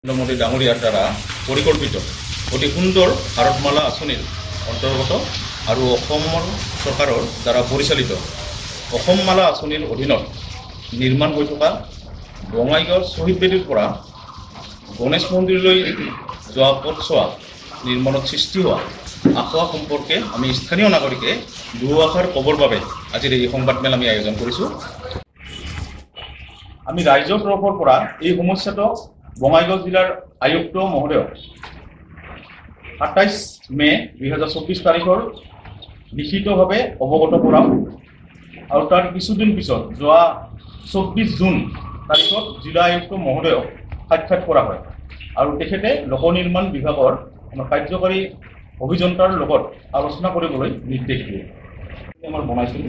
নৰেন্দ্ৰ মোদী ডাঙৰীয়াৰ দ্বাৰা পৰিকল্পিত অতি সুন্দৰ ভাৰতমালা আঁচনিৰ অন্তৰ্গত আৰু অসমৰ চৰকাৰৰ দ্বাৰা পৰিচালিত অসমমালা আঁচনিৰ অধীনত নিৰ্মাণ হৈ থকা বঙাইগাঁও শ্বহীদ বেদীৰ পৰা গণেশ মন্দিৰলৈ যোৱা পথছোৱা নিৰ্মাণত সৃষ্টি হোৱা আশা সম্পৰ্কে আমি স্থানীয় নাগৰিকে দুআষাৰ ক'বৰ বাবে আজিৰ এই সংবাদমেল আমি আয়োজন কৰিছোঁ। আমি ৰাইজৰ তৰফৰ পৰা এই সমস্যাটো বঙাইগাঁও জিলাৰ আয়ুক্ত মহোদয় ২৭ মে ২০২৪ তাৰিখৰ লিখিতভাৱে অৱগত কৰাম আৰু তাৰ কিছুদিন পিছত যোৱা ২৪ জুন তাৰিখত জিলা আয়ুক্ত মহোদয়ক সাক্ষাৎ কৰা হয় আৰু তেখেতে লোক নিৰ্মাণ বিভাগৰ আমাৰ কাৰ্যকাৰী অভিযন্তাৰ লগত আলোচনা কৰিবলৈ নিৰ্দেশ দিয়ে। আমাৰ বনাইছিল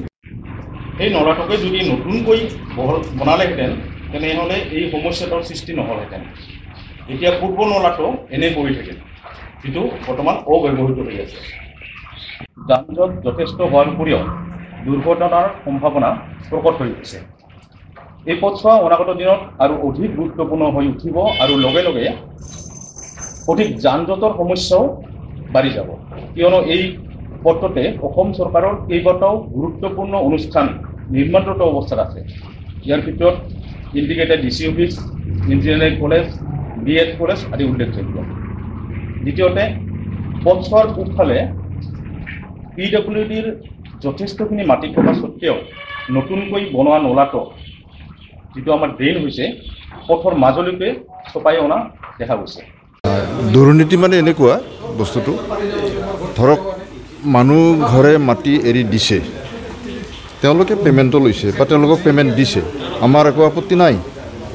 সেই নলাটোকে যদি নতুনকৈ বনালেহেঁতেন তেনেহ'লে এই সমস্যাটোৰ সৃষ্টি নহ'লহেঁতেন। এতিয়া পূৰ্ব নলাটো এনে পৰি থাকে, যিটো বৰ্তমান অব্যৱহৃত হৈ আছে। যান জঁট যথেষ্ট হোৱাৰ উপৰিও দুৰ্ঘটনাৰ সম্ভাৱনা প্ৰকট হৈ উঠিছে। এই পথছোৱা অনাগত দিনত আৰু অধিক গুৰুত্বপূৰ্ণ হৈ উঠিব আৰু লগে লগে অধিক যান জঁটৰ সমস্যাও বাঢ়ি যাব, কিয়নো এই পথটোতে অসম চৰকাৰৰ কেইবাটাও গুৰুত্বপূৰ্ণ অনুষ্ঠান নিৰ্মাণৰত অৱস্থাত আছে। ইয়াৰ ভিতৰত indicated DC office, engineering college, BEd college আদি উল্লেখযোগ্য। দ্বিতীয়তে, পথছোৱাৰ পূবফালে PWDৰ যথেষ্টখিনি মাটি থকা স্বত্বেও নতুনকৈ বনোৱা নলাটো, যিটো আমাৰ ড্ৰেইন হৈছে, পথৰ মাজলৈকে চপাই অনা দেখা গৈছে। দুৰ্নীতি মানে এনেকুৱা বস্তুটো, ধৰক মানুহ ঘৰে মাটি এৰি দিছে, তেওঁলোকে পে'মেণ্টটো লৈছে বা তেওঁলোকক পে'মেণ্ট দিছে, আমাৰ একো আপত্তি নাই।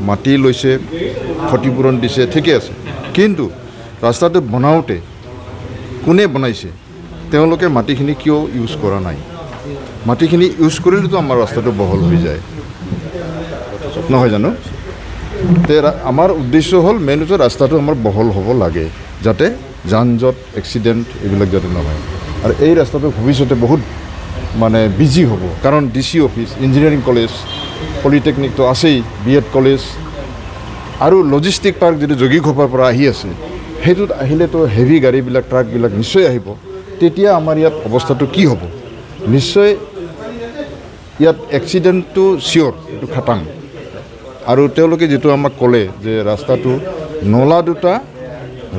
মাটি লৈছে, ক্ষতিপূৰণ দিছে, ঠিকে আছে। কিন্তু ৰাস্তাটো বনাওঁতে কোনে বনাইছে, তেওঁলোকে মাটিখিনি কিয় ইউজ কৰা নাই? মাটিখিনি ইউজ কৰিলেতো আমাৰ ৰাস্তাটো বহল হৈ যায়, নহয় জানো? তে আমাৰ উদ্দেশ্য হ'ল মেইন হৈছে ৰাস্তাটো আমাৰ বহল হ'ব লাগে, যাতে যান জঁট এক্সিডেণ্ট এইবিলাক যাতে নহয়। আৰু এই ৰাস্তাটো ভৱিষ্যতে বহুত মানে বিজি হ'ব, কাৰণ DC অফিচ, ইঞ্জিনিয়াৰিং কলেজ, পলিটেকনিকটো আছেই, BEd কলেজ আৰু লজিষ্টিক পাৰ্ক যিটো যোগীঘোপাৰ পৰা আহি আছে, সেইটোত আহিলেতো হেভি গাড়ীবিলাক, ট্ৰাকবিলাক নিশ্চয় আহিব। তেতিয়া আমাৰ ইয়াত অৱস্থাটো কি হ'ব? নিশ্চয় ইয়াত এক্সিডেণ্টটো চিয়'ৰ, এইটো খাটাং। আৰু তেওঁলোকে যিটো আমাক ক'লে যে ৰাস্তাটো নলা দুটা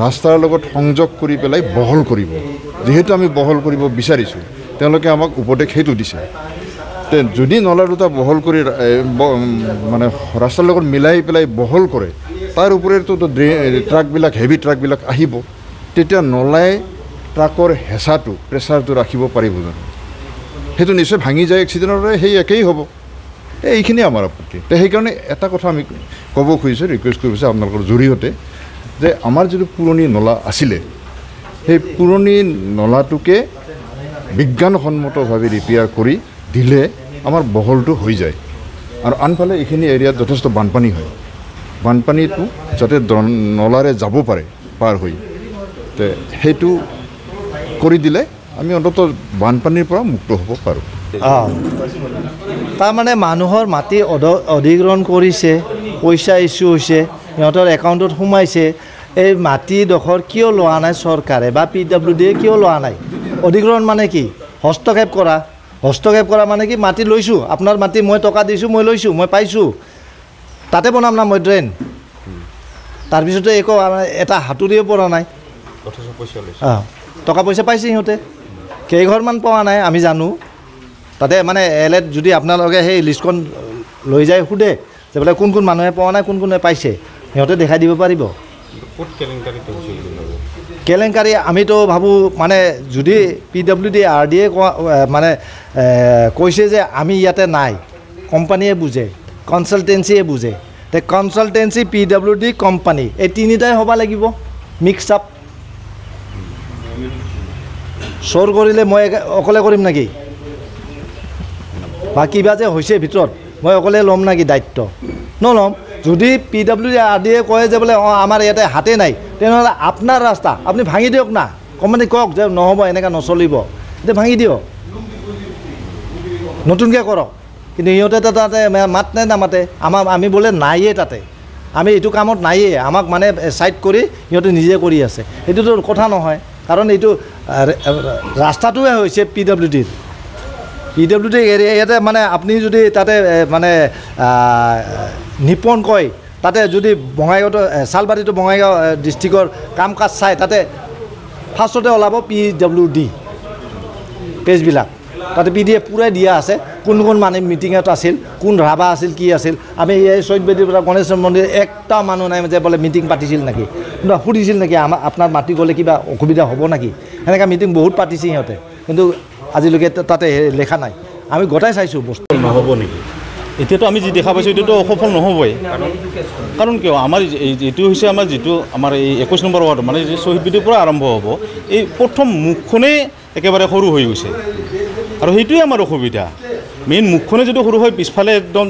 ৰাস্তাৰ লগত সংযোগ কৰি পেলাই বহল কৰিব, যিহেতু আমি বহল কৰিব বিচাৰিছোঁ, তেওঁলোকে আমাক উপদেশ সেইটো দিছে। তে যদি নলা দুটা বহল কৰি মানে ৰাস্তাৰ লগত মিলাই পেলাই বহল কৰে, তাৰ ওপৰতো ট্ৰাকবিলাক, হেভি ট্ৰাকবিলাক আহিব, তেতিয়া নলাই ট্ৰাকৰ হেঁচাটো, প্ৰেছাৰটো ৰাখিব পাৰিব জানো? সেইটো নিশ্চয় ভাঙি যায়, এক্সিডেণ্টৰ সেই একেই হ'ব। এইখিনিয়ে আমাৰ আপত্তি। তো সেইকাৰণে এটা কথা আমি ক'ব খুজিছোঁ, ৰিকুৱেষ্ট কৰিছোঁ আপোনালোকৰ জৰিয়তে, যে আমাৰ যিটো পুৰণি নলা আছিলে, সেই পুৰণি নলাটোকে বিজ্ঞানসন্মতভাৱে ৰিপেয়াৰ কৰি দিলে আমাৰ বহলটো হৈ যায়। আৰু আনফালে এইখিনি এৰিয়াত যথেষ্ট বানপানী হয়, বানপানীটো যাতে নলাৰে যাব পাৰে পাৰ হৈ, তে সেইটো কৰি দিলে আমি অন্ততঃ বানপানীৰ পৰা মুক্ত হ'ব পাৰোঁ। তাৰমানে মানুহৰ মাটি অধিগ্ৰহণ কৰিছে, পইচা ইছ্যু হৈছে, সিহঁতৰ একাউণ্টত সোমাইছে। এই মাটিডোখৰ কিয় লোৱা নাই চৰকাৰে বা PWDয়ে কিয় লোৱা নাই? অধিগ্ৰহণ মানে কি? হস্তক্ষেপ কৰা। হস্তক্ষেপ কৰা মানে কি? মাটি লৈছোঁ, আপোনাৰ মাটি মই টকা দিছোঁ, মই লৈছোঁ, মই পাইছোঁ, তাতে বনাম না মই ড্ৰেইন। তাৰপিছতে একো এটা হাতুৰিও পৰা নাই, টকা পইচা পাইছে সিহঁতে। কেইঘৰমান পোৱা নাই আমি জানো। তাতে মানে LAত যদি আপোনালোকে সেই লিষ্টখন লৈ যায় সোধে যে বোলে কোন কোন মানুহে পোৱা নাই, কোন কোনে পাইছে, সিহঁতে দেখাই দিব পাৰিব। কেলেংকাৰী আমিতো ভাবোঁ, মানে যদি PWD RDয়ে মানে কৈছে যে আমি ইয়াতে নাই, কোম্পানীয়ে বুজে, কনচালটেঞ্চিয়ে বুজে, তে কনচালটেঞ্চি, PWD, কোম্পানী, এই তিনিটাই হ'ব লাগিব মিক্স আপ। চোৰ কৰিলে মই অকলে কৰিম নেকি? বা কিবা যে হৈছে ভিতৰত মই অকলে ল'ম নেকি দায়িত্ব? নল'ম। যদি PWD RDয়ে কয় যে বোলে আমাৰ ইয়াতে হাতে নাই, তেনেহ'লে আপোনাৰ ৰাস্তা আপুনি ভাঙি দিয়ক না। কোম্পানী কওক যে নহ'ব, এনেকৈ নচলিব, এতিয়া ভাঙি দিয়ক, নতুনকৈ কৰক। কিন্তু সিহঁতে তাতে মাত নাই, নামাতে। আমি বোলে নাইয়ে তাতে, আমি এইটো কামত নাইয়ে, আমাক মানে চাইড কৰি সিহঁতে নিজে কৰি আছে। এইটোতো কথা নহয়, কাৰণ এইটো ৰাস্তাটোৱে হৈছে PWDৰ এৰিয়াতে মানে আপুনি যদি তাতে মানে নিপন কয় তাতে যদি বঙাইগাঁৱতো চালবাৰীটো বঙাইগাঁও ডিষ্ট্ৰিক্টৰ কাম কাজ চাই তাতে ফাৰ্ষ্টতে ওলাব PWD পেজবিলাক, তাতে PDF পূৰাই দিয়া আছে কোন কোন মানুহ মিটিঙত আছিল, কোন ৰাভা আছিল, কি আছিল। আমি এই চৈতবেদীৰ পৰা গণেশ মন্দিৰ একটা মানুহ নাই যে বোলে মিটিং পাতিছিল নেকি, কিন্তু সুধিছিল নেকি আপোনাৰ মাটি গ'লে কিবা অসুবিধা হ'ব নেকি, সেনেকৈ মিটিং বহুত পাতিছে সিহঁতে, কিন্তু আজিলৈকে তাতে লেখা নাই। আমি গোটাই চাইছোঁ বস্তু নহ'ব নেকি? এতিয়াতো আমি যি দেখা পাইছোঁ এইটোতো সফল নহ'বই, কাৰণ কিয় আমাৰ এইটো হৈছে আমাৰ যিটো আমাৰ এই 21 নম্বৰ ৱাৰ্ড মানে যি শ্বহীদ বেদীৰ পৰা আৰম্ভ হ'ব, এই প্ৰথম মুখখনেই একেবাৰে সৰু হৈ গৈছে আৰু সেইটোৱে আমাৰ অসুবিধা। মেইন মুখখনে যদি সৰু হয় পিছফালে একদম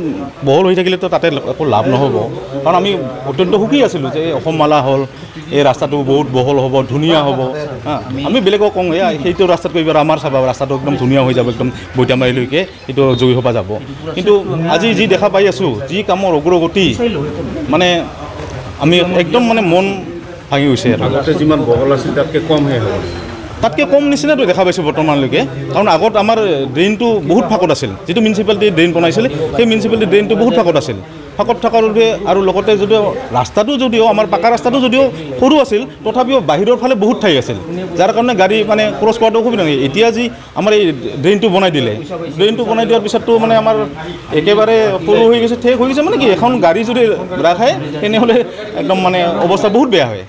বহল হৈ থাকিলেতো তাতে একো লাভ নহ'ব, কাৰণ আমি অত্যন্ত সুখী আছিলোঁ যে অসম মালা হ'ল, এই ৰাস্তাটো বহুত বহল হ'ব, ধুনীয়া হ'ব। আমি বেলেগক কওঁ সেইটো ৰাস্তাত কৰিব, আমাৰ চাব ৰাস্তাটো একদম ধুনীয়া হৈ যাব, একদম বৈতামাৰীলৈকে এইটো জয়ী সভা যাব। কিন্তু আজি যি দেখা পাই আছোঁ, যি কামৰ অগ্ৰগতি, মানে আমি একদম মানে মন ভাঙি গৈছে। আগতে যিমান বহল আছিল তাতকৈ কমহে হ'ব, তাতকৈ কম নিচিনাটো দেখা পাইছোঁ বৰ্তমানলৈকে, কাৰণ আগত আমাৰ ড্ৰেইনটো বহুত ফাকত আছিল, যিটো মিউনিচিপালিটি ড্ৰেইন বনাইছিল সেই মিউনিচিপালিটি ড্ৰেইনটো বহুত ফাকত আছিল। ফাকত থকাৰ বাবে আৰু লগতে যদিও ৰাস্তাটো যদিও আমাৰ পাকা ৰাস্তাটো যদিও সৰু আছিল, তথাপিও বাহিৰৰ ফালে বহুত ঠাই আছিল, যাৰ কাৰণে গাড়ী মানে ক্ৰছ কৰাটো অসুবিধা নহয়। এতিয়া যি আমাৰ এই ড্ৰেইনটো বনাই দিলে, ড্ৰেইনটো বনাই দিয়াৰ পিছততো মানে আমাৰ একেবাৰে সৰু হৈ গৈছে, ঠেক হৈ গৈছে, মানে কি এখন গাড়ী যদি ৰাখায় তেনেহ'লে একদম মানে অৱস্থা বহুত বেয়া হয়।